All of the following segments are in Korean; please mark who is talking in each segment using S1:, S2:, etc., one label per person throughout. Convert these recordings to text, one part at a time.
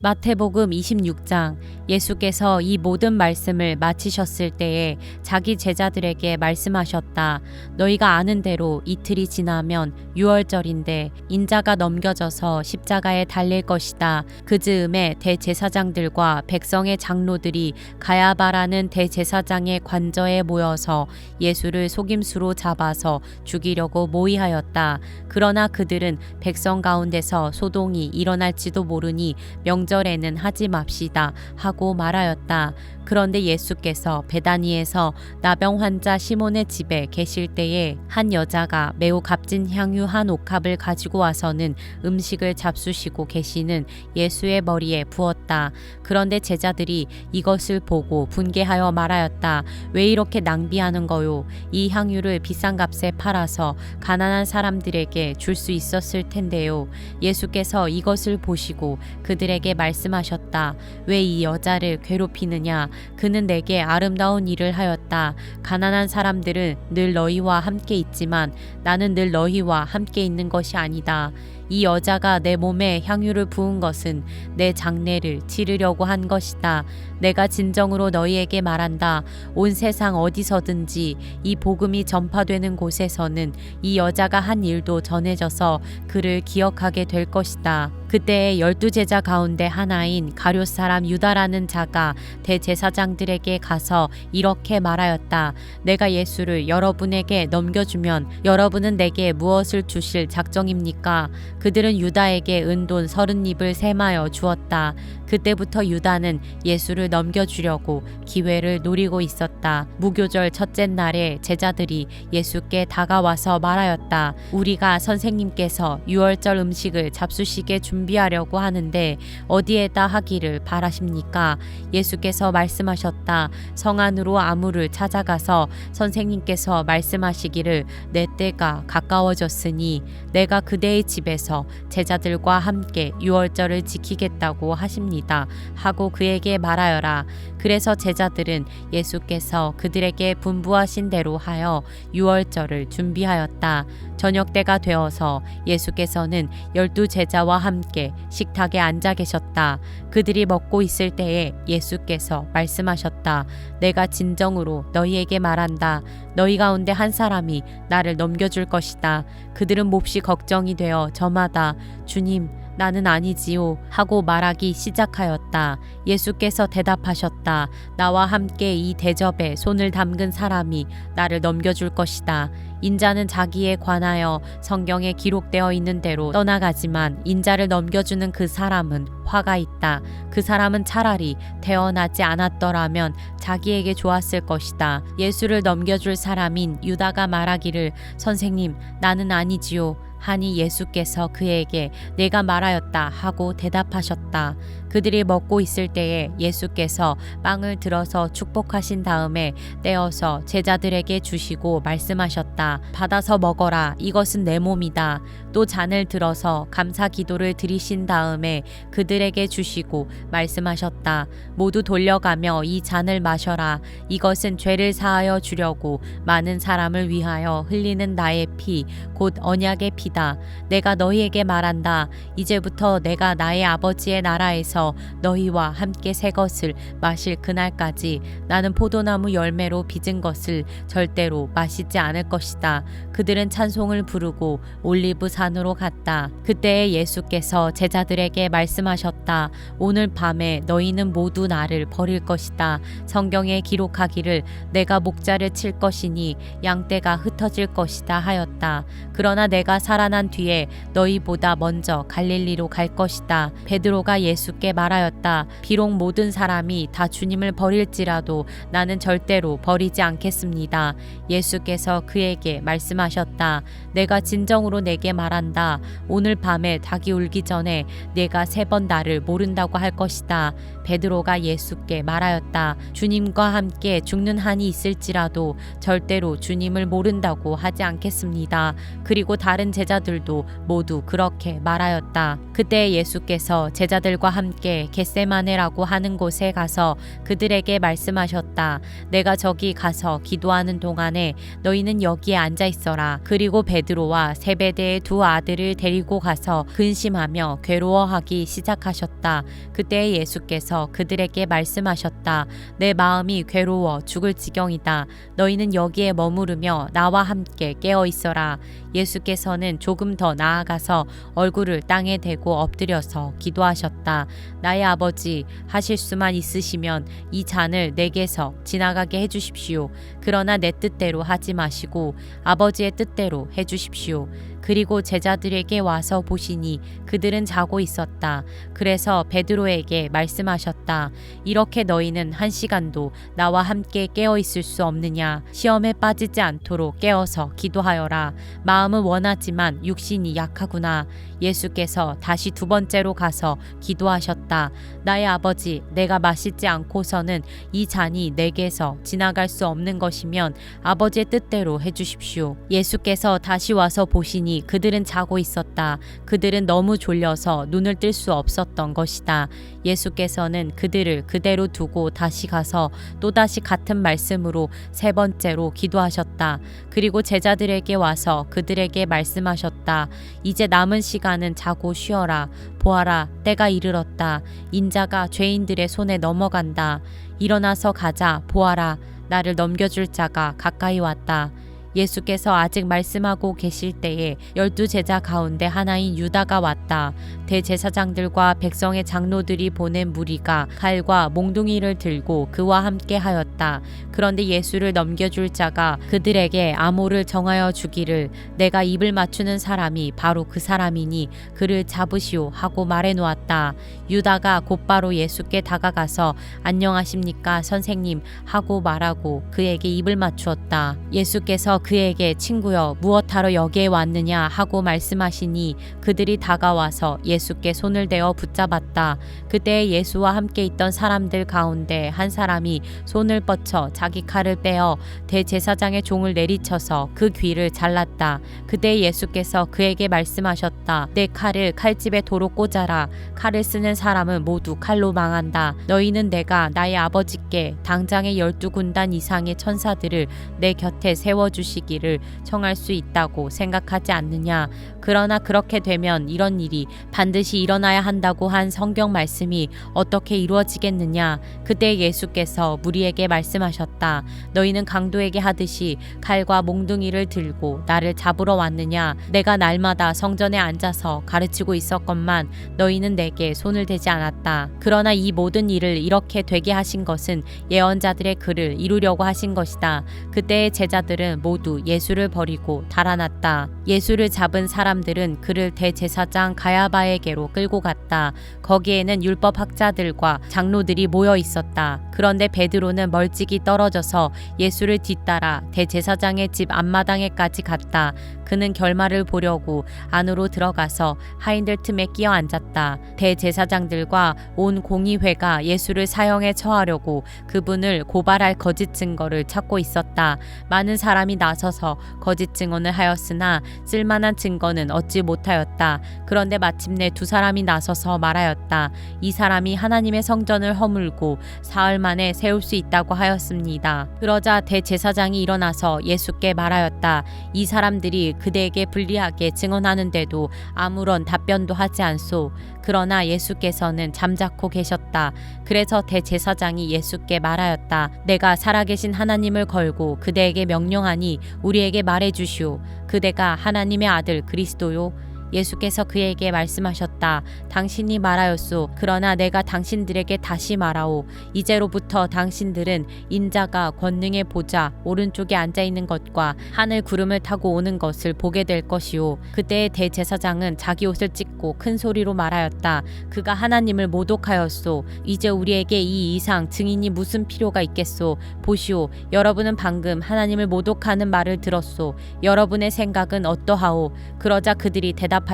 S1: 마태복음 26장. 예수께서 이 모든 말씀을 마치셨을 때에 자기 제자들에게 말씀하셨다. 너희가 아는 대로 이틀이 지나면 유월절인데 인자가 넘겨져서 십자가에 달릴 것이다. 그 즈음에 대제사장들과 백성의 장로들이 가야바라는 대제사장의 관저에 모여서 예수를 속임수로 잡아서 죽이려고 모의하였다. 그러나 그들은 백성 가운데서 소동이 일어날지도 모르니 명절에는 하지 맙시다 하고 말하였다. 그런데 예수께서 베다니에서 나병 환자 시몬의 집에 계실 때에 한 여자가 매우 값진 향유 한 옥합을 가지고 와서는 음식을 잡수시고 계시는 예수의 머리에 부었다. 그런데 제자들이 이것을 보고 분개하여 말하였다. 왜 이렇게 낭비하는 거요? 이 향유를 비싼 값에 팔아서 가난한 사람들에게 줄 수 있었을 텐데요. 예수께서 이것을 보시고 그들에게 말씀하셨다. 왜 이 여자를 괴롭히느냐? 그는 내게 아름다운 일을 하였다. 가난한 사람들은 늘 너희와 함께 있지만 나는 늘 너희와 함께 있는 것이 아니다. 이 여자가 내 몸에 향유를 부은 것은 내 장례를 치르려고 한 것이다. 내가 진정으로 너희에게 말한다. 온 세상 어디서든지 이 복음이 전파되는 곳에서는 이 여자가 한 일도 전해져서 그를 기억하게 될 것이다. 그때에 12제자 가운데 하나인 가룟 사람 유다라는 자가 대제사장들에게 가서 이렇게 말하였다. 내가 예수를 여러분에게 넘겨주면 여러분은 내게 무엇을 주실 작정입니까? 그들은 유다에게 은돈 30립을 세마여 주었다. 그때부터 유다는 예수를 넘겨주려고 기회를 노리고 있었다. 무교절 첫째 날에 제자들이 예수께 다가와서 말하였다. 우리가 선생님께서 유월절 음식을 잡수시게 준비하려고 하는데 어디에다 하기를 바라십니까? 예수께서 말씀하셨다. 성 안으로 아무를 찾아가서 선생님께서 말씀하시기를 내 때가 가까워졌으니 내가 그대의 집에서 제자들과 함께 유월절을 지키겠다고 하십니다. 하고 그에게 말하여라. 그래서 제자들은 예수께서 그들에게 분부하신 대로 하여 유월절을 준비하였다. 저녁 때가 되어서 예수께서는 12제자와 함께 식탁에 앉아 계셨다. 그들이 먹고 있을 때에 예수께서 말씀하셨다. 내가 진정으로 너희에게 말한다. 너희 가운데 한 사람이 나를 넘겨줄 것이다. 그들은 몹시 걱정이 되어 저마다 주님 나는 아니지요 하고 말하기 시작하였다. 예수께서 대답하셨다. 나와 함께 이 대접에 손을 담근 사람이 나를 넘겨줄 것이다. 인자는 자기에 관하여 성경에 기록되어 있는 대로 떠나가지만 인자를 넘겨주는 그 사람은 화가 있다. 그 사람은 차라리 태어나지 않았더라면 자기에게 좋았을 것이다. 예수를 넘겨줄 사람인 유다가 말하기를 선생님 나는 아니지요 하니 예수께서 그에게 내가 말하였다 하고 대답하셨다. 그들이 먹고 있을 때에 예수께서 빵을 들어서 축복하신 다음에 떼어서 제자들에게 주시고 말씀하셨다. 받아서 먹어라. 이것은 내 몸이다. 또 잔을 들어서 감사 기도를 드리신 다음에 그들에게 주시고 말씀하셨다. 모두 돌려가며 이 잔을 마셔라. 이것은 죄를 사하여 주려고 많은 사람을 위하여 흘리는 나의 피, 곧 언약의 피다. 내가 너희에게 말한다. 이제부터 내가 나의 아버지의 나라에서 너희와 함께 새 것을 마실 그날까지 나는 포도나무 열매로 빚은 것을 절대로 마시지 않을 것이다. 그들은 찬송을 부르고 올리브 산으로 갔다. 그때에 예수께서 제자들에게 말씀하셨다. 오늘 밤에 너희는 모두 나를 버릴 것이다. 성경에 기록하기를 내가 목자를 칠 것이니 양떼가 흩어질 것이다 하였다. 그러나 내가 살아난 뒤에 너희보다 먼저 갈릴리로 갈 것이다. 베드로가 예수께 말하였다. 비록 모든 사람이 다 주님을 버릴지라도 나는 절대로 버리지 않겠습니다. 예수께서 그에게 말씀하셨다. 내가 진정으로 내게 말한다. 오늘 밤에 닭이 울기 전에 내가 3번 나를 모른다고 할 것이다. 베드로가 예수께 말하였다. 주님과 함께 죽는 한이 있을지라도 절대로 주님을 모른다고 하지 않겠습니다. 그리고 다른 제자 제자들도 모두 그렇게 말하였다. 그때 예수께서 제자들과 함께 겟세마네라고 하는 곳에 가서 그들에게 말씀하셨다. 내가 저기 가서 기도하는 동안에 너희는 여기에 앉아 있어라. 그리고 베드로와 세베대의 두 아들을 데리고 가서 근심하며 괴로워하기 시작하셨다. 그때 예수께서 그들에게 말씀하셨다. 내 마음이 괴로워 죽을 지경이다. 너희는 여기에 머무르며 나와 함께 깨어 있어라. 예수께서는 조금 더 나아가서 얼굴을 땅에 대고 엎드려서 기도하셨다. 나의 아버지, 하실 수만 있으시면 이 잔을 내게서 지나가게 해주십시오. 그러나 내 뜻대로 하지 마시고 아버지의 뜻대로 해주십시오. 그리고 제자들에게 와서 보시니 그들은 자고 있었다. 그래서 베드로에게 말씀하셨다. 이렇게 너희는 1시간도 나와 함께 깨어 있을 수 없느냐? 시험에 빠지지 않도록 깨어서 기도하여라. 마음은 원하지만 육신이 약하구나. 예수께서 다시 2번째로 가서 기도하셨다. 나의 아버지, 내가 마시지 않고서는 이 잔이 내게서 지나갈 수 없는 것이면 아버지의 뜻대로 해주십시오. 예수께서 다시 와서 보시니 그들은 자고 있었다. 그들은 너무 졸려서 눈을 뜰 수 없었던 것이다. 예수께서는 그들을 그대로 두고 다시 가서 또다시 같은 말씀으로 3번째로 기도하셨다. 그리고 제자들에게 와서 그들에게 말씀하셨다. 이제 남은 시간은 자고 쉬어라. 보아라, 때가 이르렀다. 인자가 죄인들의 손에 넘어간다. 일어나서 가자. 보아라, 나를 넘겨줄 자가 가까이 왔다. 예수께서 아직 말씀하고 계실 때에 12제자 가운데 하나인 유다가 왔다. 대제사장들과 백성의 장로들이 보낸 무리가 칼과 몽둥이를 들고 그와 함께 하였다. 그런데 예수를 넘겨줄 자가 그들에게 암호를 정하여 주기를 내가 입을 맞추는 사람이 바로 그 사람이니 그를 잡으시오 하고 말해 놓았다. 유다가 곧바로 예수께 다가가서 안녕하십니까 선생님 하고 말하고 그에게 입을 맞추었다. 예수께서 그에게 친구여 무엇하러 여기에 왔느냐 하고 말씀하시니 그들이 다가와서 예수께 손을 대어 붙잡았다. 그때 예수와 함께 있던 사람들 가운데 한 사람이 손을 뻗쳐 자기 칼을 빼어 대제사장의 종을 내리쳐서 그 귀를 잘랐다. 그때 예수께서 그에게 말씀하셨다. 내 칼을 칼집에 도로 꽂아라. 칼을 쓰는 사람은 모두 칼로 망한다. 너희는 내가 나의 아버지께 당장의 12군단 이상의 천사들을 내 곁에 세워주시기를 청할 수 있다고 생각하지 않느냐. 그러나 그렇게 되면 이런 일이 반드시 일어나야 한다고 한 성경 말씀이 어떻게 이루어지겠느냐. 그때 예수께서 무리에게 말씀하셨다. 너희는 강도에게 하듯이 칼과 몽둥이를 들고 나를 잡으러 왔느냐. 내가 날마다 성전에 앉아서 가르치고 있었건만 너희는 내게 손을 대지 않았다. 그러나 이 모든 일을 이렇게 되게 하신 것은 예언자들의 글을 이루려고 하신 것이다. 그때의 제자들은 모두 예수를 버리고 달아났다. 예수를 잡은 사람들은 그를 대제사장 가야바에게로 끌고 갔다. 거기에는 율법학자들과 장로들이 모여 있었다. 그런데 베드로는 멀찍이 떨어져서 예수를 뒤따라 대제사장의 집 앞마당에까지 갔다. 그는 결말을 보려고 안으로 들어가서 하인들 틈에 끼어 앉았다. 대제사장들과 온 공의회가 예수를 사형에 처하려고 그분을 고발할 거짓 증거를 찾고 있었다. 많은 사람이 나서서 거짓 증언을 하였으나 쓸만한 증거는 얻지 못하였다. 그런데 마침내 2사람이 나서서 말하였다. 이 사람이 하나님의 성전을 허물고 사흘 만에 세울 수 있다고 하였습니다. 그러자 대제사장이 일어나서 예수께 말하였다. 이 사람들이 그대에게 불리하게 증언하는데도 아무런 답변도 하지 않소. 그러나 예수께서는 잠자코 계셨다. 그래서 대제사장이 예수께 말하였다. 내가 살아계신 하나님을 걸고 그대에게 명령하니 우리에게 말해주시오. 그대가 하나님의 아들 그리스도요? 예수께서 그에게 말씀하셨다. 당신이 말하였소. 그러나 내가 당신들에게 다시 말하오. 이제로부터 당신들은 인자가 권능의 보좌 오른쪽에 앉아있는 것과 하늘 구름을 타고 오는 것을 보게 될 것이오. 그때 대제사장은 자기 옷을 찢고 큰 소리로 말하였다. 그가 하나님을 모독하였소. 이제 우리에게 이 이상 증인이 무슨 필요가 있겠소. 보시오. 여러분은 방금 하나님을 모독하는 말을 들었소. 여러분의 생각은 어떠하오? 그러자 그들이 대답하였다.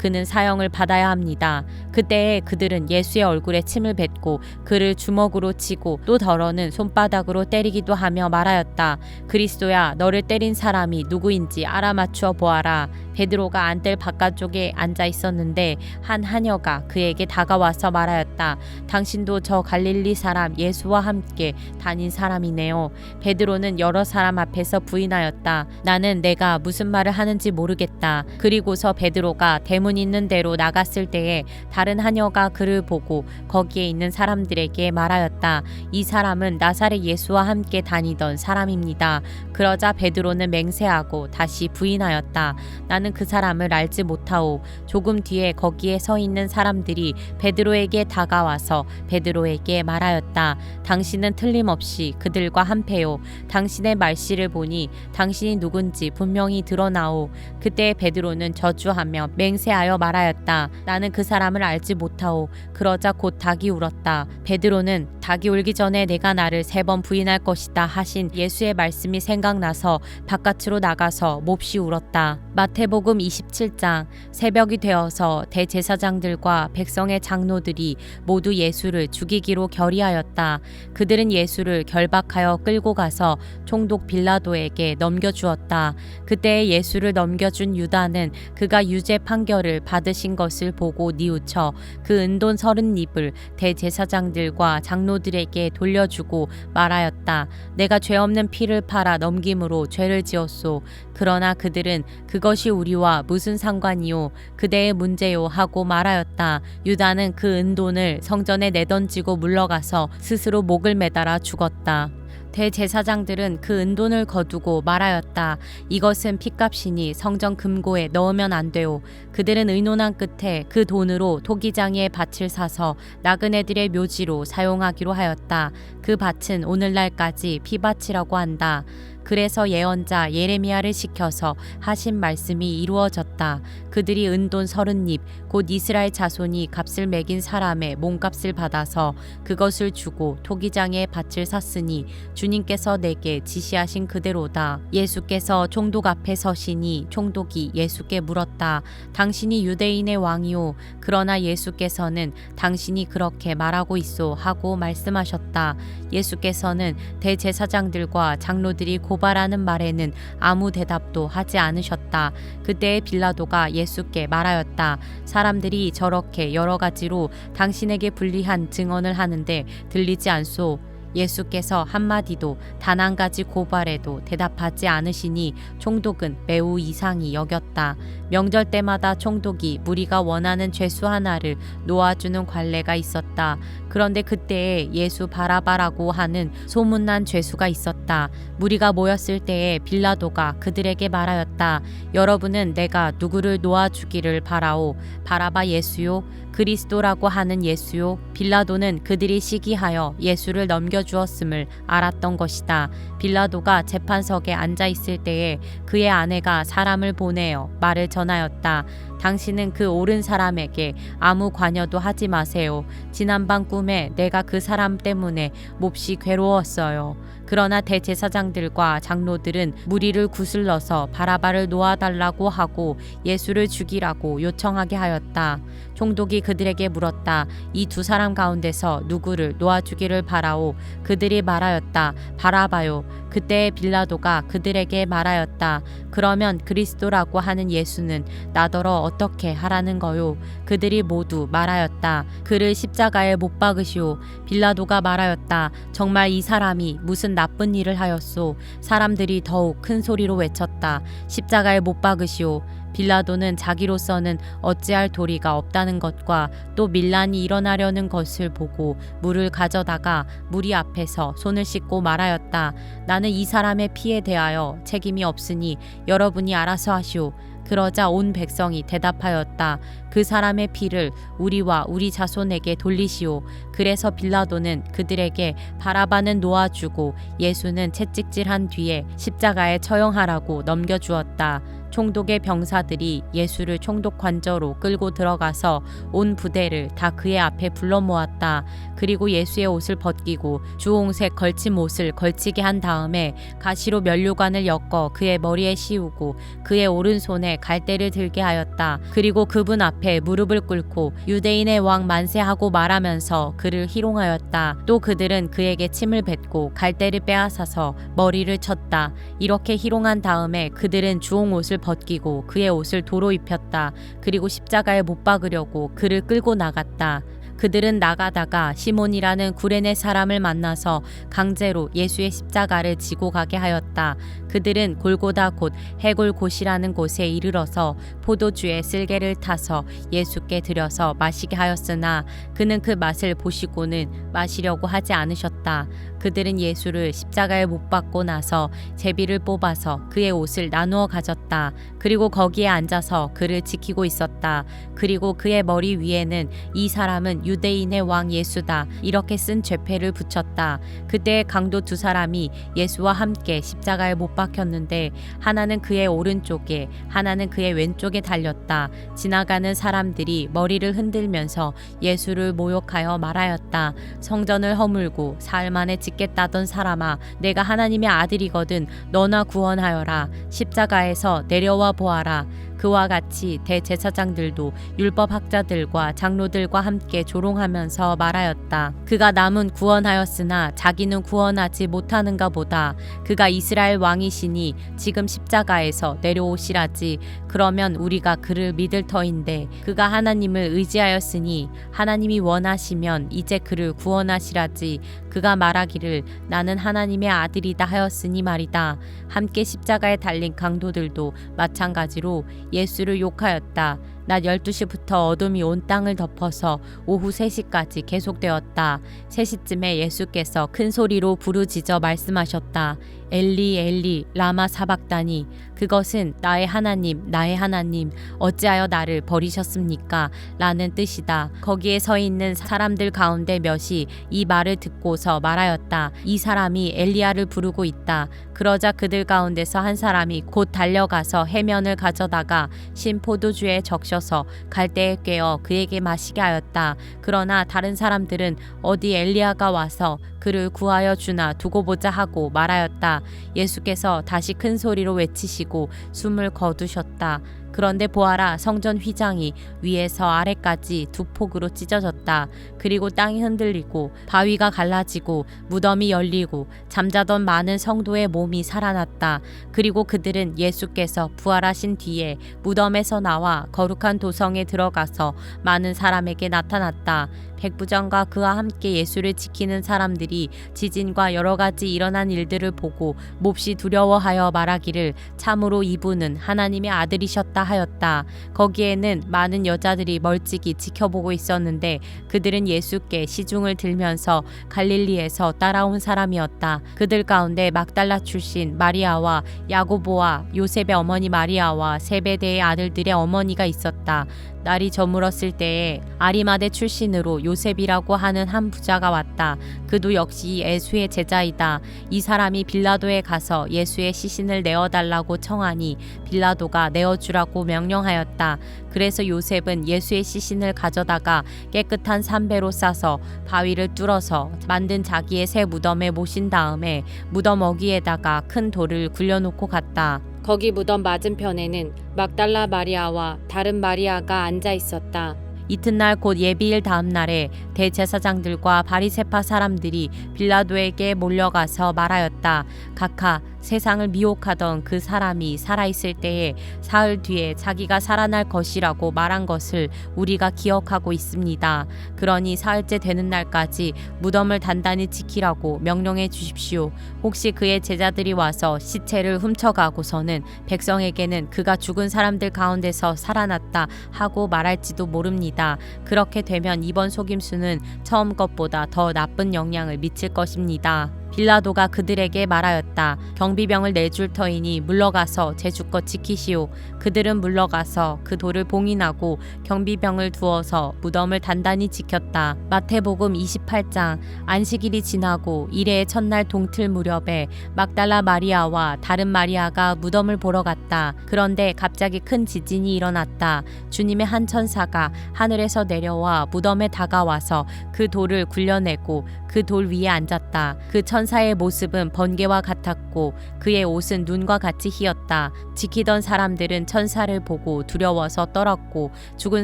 S1: 그는 사형을 받아야 합니다. 그때에 그들은 예수의 얼굴에 침을 뱉고 그를 주먹으로 치고 또 더러는 손바닥으로 때리기도 하며 말하였다. 그리스도야, 너를 때린 사람이 누구인지 알아맞추어 보아라. 베드로가 안뜰 바깥쪽에 앉아 있었는데 한 하녀가 그에게 다가와서 말하였다. 당신도 저 갈릴리 사람 예수와 함께 다닌 사람이네요. 베드로는 여러 사람 앞에서 부인하였다. 나는 내가 무슨 말을 하는지 모르겠다. 그리고서 베드로가 대문 있는 데로 나갔을 때에 다른 하녀가 그를 보고 거기에 있는 사람들에게 말하였다. 이 사람은 나사렛 예수와 함께 다니던 사람입니다. 그러자 베드로는 맹세하고 다시 부인하였다. 나는 그 사람을 알지 못하오. 조금 뒤에 거기에 서 있는 사람들이 베드로에게 다가와서 베드로에게 말하였다. 당신은 틀림없이 그들과 한패요. 당신의 말씨를 보니 당신이 누군지 분명히 드러나오. 그때 베드로는 저주하며 맹세하여 말하였다. 나는 그 사람을 알지 못하오. 그러자 곧 닭이 울었다. 베드로는 닭이 울기 전에 내가 나를 3번 부인할 것이다 하신 예수의 말씀이 생각나서 바깥으로 나가서 몹시 울었다. 마태복음 27장. 새벽이 되어서 대제사장들과 백성의 장로들이 모두 예수를 죽이기로 결의하였다. 그들은 예수를 결박하여 끌고 가서 총독 빌라도에게 넘겨주었다. 그때 예수를 넘겨준 유다는 그가 유죄 판결을 받으신 것을 보고 뉘우쳐 그 은돈 30립을 대제사장들과 장로들에게 돌려주고 말하였다. 내가 죄 없는 피를 팔아 넘김으로 죄를 지었소. 그러나 그들은 그것이 우리와 무슨 상관이요? 그대의 문제요 하고 말하였다. 유다는 그 은돈을 성전에 내던지고 물러가서 스스로 목을 매달아 죽었다. 대제사장들은 그 은돈을 거두고 말하였다. 이것은 핏값이니 성전 금고에 넣으면 안 돼요. 그들은 의논한 끝에 그 돈으로 토기장에 밭을 사서 나그네들의 묘지로 사용하기로 하였다. 그 밭은 오늘날까지 피밭이라고 한다. 그래서 예언자 예레미야를 시켜서 하신 말씀이 이루어졌다. 그들이 은돈 30립 곧 이스라엘 자손이 값을 매긴 사람의 몸값을 받아서 그것을 주고 토기장에 밭을 샀으니 주님께서 내게 지시하신 그대로다. 예수께서 총독 앞에 서시니 총독이 예수께 물었다. 당신이 유대인의 왕이오. 그러나 예수께서는 당신이 그렇게 말하고 있소 하고 말씀하셨다. 예수께서는 대제사장들과 장로들이 고발하는 말에는 아무 대답도 하지 않으셨다. 그때 빌라도가 예수께 말하였다. 사람들이 저렇게 여러 가지로 당신에게 불리한 증언을 하는데 들리지 않소. 예수께서 한마디도 단 한 가지 고발에도 대답하지 않으시니 총독은 매우 이상히 여겼다. 명절 때마다 총독이 무리가 원하는 죄수 하나를 놓아주는 관례가 있었다. 그런데 그때에 예수 바라바라고 하는 소문난 죄수가 있었다. 무리가 모였을 때에 빌라도가 그들에게 말하였다. 여러분은 내가 누구를 놓아주기를 바라오? 바라바 예수요? 그리스도라고 하는 예수요? 빌라도는 그들이 시기하여 예수를 넘겨주었음을 알았던 것이다. 빌라도가 재판석에 앉아 있을 때에 그의 아내가 사람을 보내어 말을 전하였다. 당신은 그 옳은 사람에게 아무 관여도 하지 마세요. 지난밤 꿈에 내가 그 사람 때문에 몹시 괴로웠어요. 그러나 대제사장들과 장로들은 무리를 구슬러서 바라바를 놓아달라고 하고 예수를 죽이라고 요청하게 하였다. 총독이 그들에게 물었다. 이 두 사람 가운데서 누구를 놓아주기를 바라오? 그들이 말하였다. 바라바요. 그때 빌라도가 그들에게 말하였다. 그러면 그리스도라고 하는 예수는 나더러 어떻게 하라는 거요? 그들이 모두 말하였다. 그를 십자가에 못 박으시오. 빌라도가 말하였다. 정말 이 사람이 무슨 나쁜 일을 하였소? 사람들이 더욱 큰 소리로 외쳤다. 십자가에 못 박으시오. 빌라도는 자기로서는 어찌할 도리가 없다는 것과 또 밀란이 일어나려는 것을 보고 물을 가져다가 무리 앞에서 손을 씻고 말하였다. 나는 이 사람의 피에 대하여 책임이 없으니 여러분이 알아서 하시오. 그러자 온 백성이 대답하였다. 그 사람의 피를 우리와 우리 자손에게 돌리시오. 그래서 빌라도는 그들에게 바라바는 놓아주고 예수는 채찍질한 뒤에 십자가에 처형하라고 넘겨주었다. 총독의 병사들이 예수를 총독 관저로 끌고 들어가서 온 부대를 다 그의 앞에 불러 모았다. 그리고 예수의 옷을 벗기고 주홍색 걸침 옷을 걸치게 한 다음에 가시로 면류관을 엮어 그의 머리에 씌우고 그의 오른손에 갈대를 들게 하였다. 그리고 그분 앞에 무릎을 꿇고 유대인의 왕 만세하고 말하면서 그를 희롱하였다. 또 그들은 그에게 침을 뱉고 갈대를 빼앗아서 머리를 쳤다. 이렇게 희롱한 다음에 그들은 주홍 옷을 벗기고 그의 옷을 도로 입혔다. 그리고 십자가에 못 박으려고 그를 끌고 나갔다. 그들은 나가다가 시몬이라는 구레네 사람을 만나서 강제로 예수의 십자가를 지고 가게 하였다. 그들은 골고다 곧 해골곳이라는 곳에 이르러서 포도주에 쓸개를 타서 예수께 드려서 마시게 하였으나 그는 그 맛을 보시고는 마시려고 하지 않으셨다. 그들은 예수를 십자가에 못 박고 나서 제비를 뽑아서 그의 옷을 나누어 가졌다. 그리고 거기에 앉아서 그를 지키고 있었다. 그리고 그의 머리 위에는 이 사람은 유대인의 왕 예수다 이렇게 쓴 죄패를 붙였다. 그때 강도 두 사람이 예수와 함께 십자가에 못 박혔는데 하나는 그의 오른쪽에 하나는 그의 왼쪽에 달렸다. 지나가는 사람들이 머리를 흔들면서 예수를 모욕하여 말하였다. 성전을 허물고 사흘 만에 짓겠다던 사람아, 내가 하나님의 아들이거든 너나 구원하여라. 십자가에서 내려와 보아라. 그와 같이 대제사장들도 율법학자들과 장로들과 함께 조롱하면서 말하였다. 그가 남은 구원하였으나 자기는 구원하지 못하는가 보다. 그가 이스라엘 왕이시니 지금 십자가에서 내려오시라지. 그러면 우리가 그를 믿을 터인데 그가 하나님을 의지하였으니 하나님이 원하시면 이제 그를 구원하시라지. 그가 말하기를 나는 하나님의 아들이다 하였으니 말이다. 함께 십자가에 달린 강도들도 마찬가지로 예수를 욕하였다. 낮 12시부터 어둠이 온 땅을 덮어서 오후 3시까지 계속되었다. 3시쯤에 예수께서 큰 소리로 부르짖어 말씀하셨다. 엘리 엘리 라마 사박다니. 그것은 나의 하나님 어찌하여 나를 버리셨습니까? 라는 뜻이다. 거기에 서 있는 사람들 가운데 몇이 이 말을 듣고서 말하였다. 이 사람이 엘리야를 부르고 있다. 그러자 그들 가운데서 한 사람이 곧 달려가서 해면을 가져다가 신 포도주에 적셔서 갈대에 꿰어 그에게 마시게 하였다. 그러나 다른 사람들은 어디 엘리야가 와서 그를 구하여 주나 두고 보자 하고 말하였다. 예수께서 다시 큰 소리로 외치시고 숨을 거두셨다. 그런데 보아라, 성전 휘장이 위에서 아래까지 두 폭으로 찢어졌다. 그리고 땅이 흔들리고 바위가 갈라지고 무덤이 열리고 잠자던 많은 성도의 몸이 살아났다. 그리고 그들은 예수께서 부활하신 뒤에 무덤에서 나와 거룩한 도성에 들어가서 많은 사람에게 나타났다. 백부장과 그와 함께 예수를 지키는 사람들이 지진과 여러 가지 일어난 일들을 보고 몹시 두려워하여 말하기를 참으로 이분은 하나님의 아들이셨다 하였다. 거기에는 많은 여자들이 멀찍이 지켜보고 있었는데 그들은 예수께 시중을 들면서 갈릴리에서 따라온 사람이었다. 그들 가운데 막달라 출신 마리아와 야고보와 요셉의 어머니 마리아와 세베대의 아들들의 어머니가 있었다. 날이 저물었을 때에 아리마대 출신으로 요셉이라고 하는 한 부자가 왔다. 그도 역시 예수의 제자이다. 이 사람이 빌라도에 가서 예수의 시신을 내어달라고 청하니 빌라도가 내어주라고 명령하였다. 그래서 요셉은 예수의 시신을 가져다가 깨끗한 삼배로 싸서 바위를 뚫어서 만든 자기의 새 무덤에 모신 다음에 무덤 어귀에다가 큰 돌을 굴려놓고 갔다. 거기 무덤 맞은편에는 막달라 마리아와 다른 마리아가 앉아 있었다. 이튿날 곧 예비일 다음 날에 대제사장들과 바리새파 사람들이 빌라도에게 몰려가서 말하였다. 각하, 세상을 미혹하던 그 사람이 살아있을 때에 사흘 뒤에 자기가 살아날 것이라고 말한 것을 우리가 기억하고 있습니다. 그러니 사흘째 되는 날까지 무덤을 단단히 지키라고 명령해 주십시오. 혹시 그의 제자들이 와서 시체를 훔쳐가고서는 백성에게는 그가 죽은 사람들 가운데서 살아났다 하고 말할지도 모릅니다. 그렇게 되면 이번 속임수는 처음 것보다 더 나쁜 영향을 미칠 것입니다. 빌라도가 그들에게 말하였다. 경비병을 내줄 터이니 물러가서 제 주껏 지키시오. 그들은 물러가서 그 돌을 봉인하고 경비병을 두어서 무덤을 단단히 지켰다. 마태복음 28장. 안식일이 지나고 이레의 첫날 동틀 무렵에 막달라 마리아와 다른 마리아가 무덤을 보러 갔다. 그런데 갑자기 큰 지진이 일어났다. 주님의 한 천사가 하늘에서 내려와 무덤에 다가와서 그 돌을 굴려내고 그 돌 위에 앉았다. 그 천사의 모습은 번개와 같았고 그의 옷은 눈과 같이 희었다. 지키던 사람들은 천사를 보고 두려워서 떨었고 죽은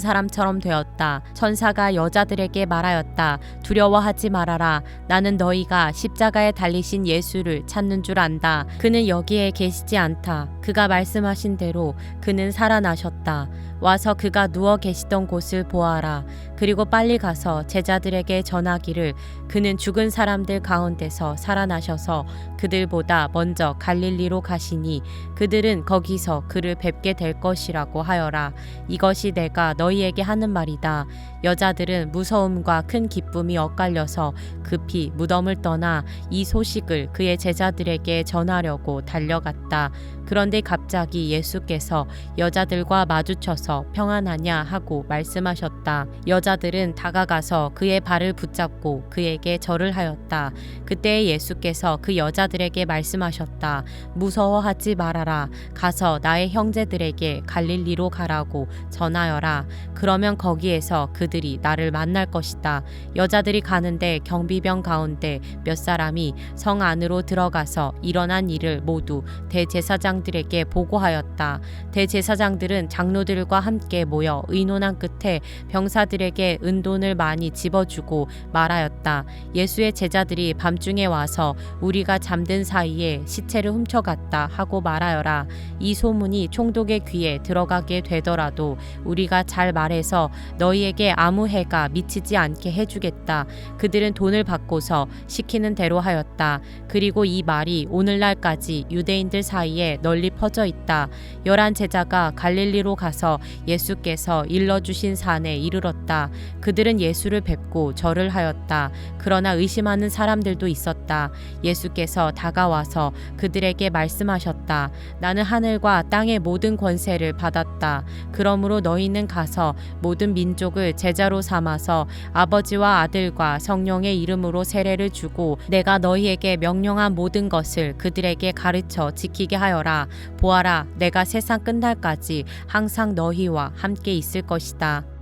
S1: 사람처럼 되었다. 천사가 여자들에게 말하였다. 두려워하지 말아라. 나는 너희가 십자가에 달리신 예수를 찾는 줄 안다. 그는 여기에 계시지 않다. 그가 말씀하신 대로 그는 살아나셨다. 와서 그가 누워 계시던 곳을 보아라. 그리고 빨리 가서 제자들에게 전하기를 그는 죽은 사람들 가운데서 살아나셔서 그들보다 먼저 갈릴리로 가시니 그들은 거기서 그를 뵙게 될 것이라고 하여라. 이것이 내가 너희에게 하는 말이다. 여자들은 무서움과 큰 기쁨이 엇갈려서 급히 무덤을 떠나 이 소식을 그의 제자들에게 전하려고 달려갔다. 그런데 갑자기 예수께서 여자들과 마주쳐서 평안하냐 하고 말씀하셨다. 여자들은 다가가서 그의 발을 붙잡고 그에게 절을 하였다. 그때 예수께서 그 여자들에게 말씀하셨다. 무서워하지 말아라. 가서 나의 형제들에게 갈릴리로 가라고 전하여라. 그러면 거기에서 그들이 나를 만날 것이다. 여자들이 가는데 경비병 가운데 몇 사람이 성 안으로 들어가서 일어난 일을 모두 대제사장들에게 보고하였다. 대제사장들은 장로들과 함께 모여 의논한 끝에 병사들에게 은돈을 많이 집어주고 말하였다. 예수의 제자들이 밤중에 와서 우리가 잠든 사이에 시체를 훔쳐갔다 하고 말하여라. 이 소문이 총독의 귀에 들어가게 되더라도 우리가 잘 말해서 너희에게 아무 해가 미치지 않게 해주겠다. 그들은 돈을 받고서 시키는 대로 하였다. 그리고 이 말이 오늘날까지 유대인들 사이에 널리 퍼져 있다. 11 제자가 갈릴리로 가서 예수께서 일러주신 산에 이르렀다. 그들은 예수를 뵙고 절을 하였다. 그러나 의심하는 사람들도 있었다. 예수께서 다가와서 그들에게 말씀하셨다. 나는 하늘과 땅의 모든 권세를 받았다. 그러므로 너희는 가서 모든 민족을 제자로 삼아서 아버지와 아들과 성령의 이름으로 세례를 주고 내가 너희에게 명령한 모든 것을 그들에게 가르쳐 지키게 하여라. 보아라, 내가 세상 끝날까지 항상 너희와 함께 있을 것이다.